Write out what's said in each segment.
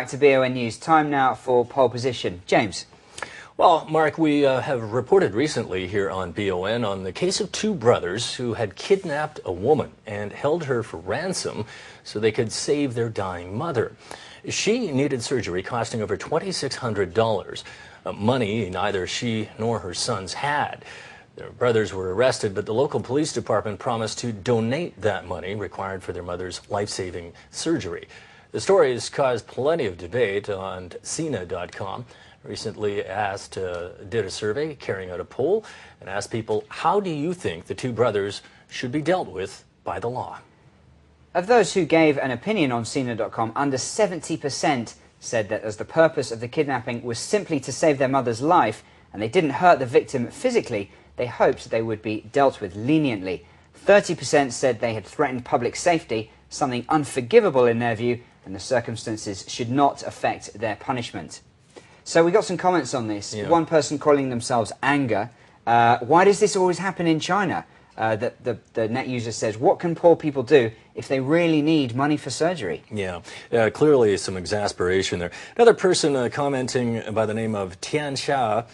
to BON News. Time now for Pole Position. James. Well, Mark, we have reported recently here on BON on the case of two brothers who had kidnapped a woman and held her for ransom so they could save their dying mother. She needed surgery costing over $2,600, money neither she nor her sons had. Their brothers were arrested, but the local police department promised to donate that money required for their mother's life-saving surgery. The story has caused plenty of debate on CNA.com. Recently did a survey carrying out a poll and asked people, how do you think the two brothers should be dealt with by the law? Of those who gave an opinion on CNA.com, under 70% said that as the purpose of the kidnapping was simply to save their mother's life and they didn't hurt the victim physically, they hoped they would be dealt with leniently. 30% said they had threatened public safety, something unforgivable in their view, and the circumstances should not affect their punishment. So we got some comments on this. Yeah. One person calling themselves Anger. Why does this always happen in China? The net user says, what can poor people do if they really need money for surgery? Yeah, clearly some exasperation there. Another person commenting by the name of Tian Xia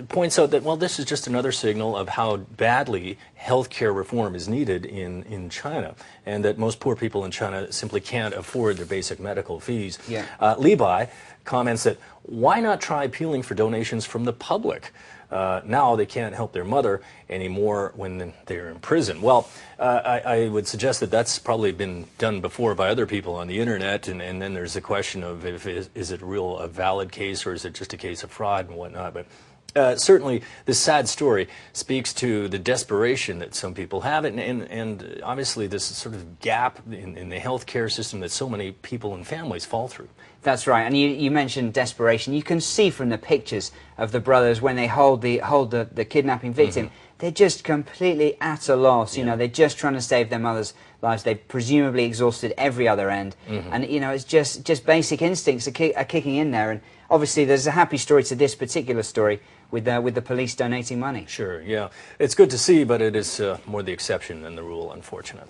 points out that, well, this is just another signal of how badly healthcare reform is needed in China, and that most poor people in China simply can't afford their basic medical fees. Yeah. Levi comments that, why not try appealing for donations from the public? Now they can't help their mother anymore when they're in prison. Well, I would suggest that that's probably been done before by other people on the internet, and then there's the question of is it a valid case, or is it just a case of fraud and whatnot. But certainly this sad story speaks to the desperation that some people have, and obviously this sort of gap in the healthcare system that so many people and families fall through. That's right, and you mentioned desperation. You can see from the pictures of the brothers when they hold the kidnapping victim, they're just completely at a loss. You know, they're just trying to save their mother's lives. They've presumably exhausted every other end, and you know, it's just basic instincts are kicking in there. And obviously, there's a happy story to this particular story with the police donating money. Sure, yeah, it's good to see, but it is more the exception than the rule, unfortunately.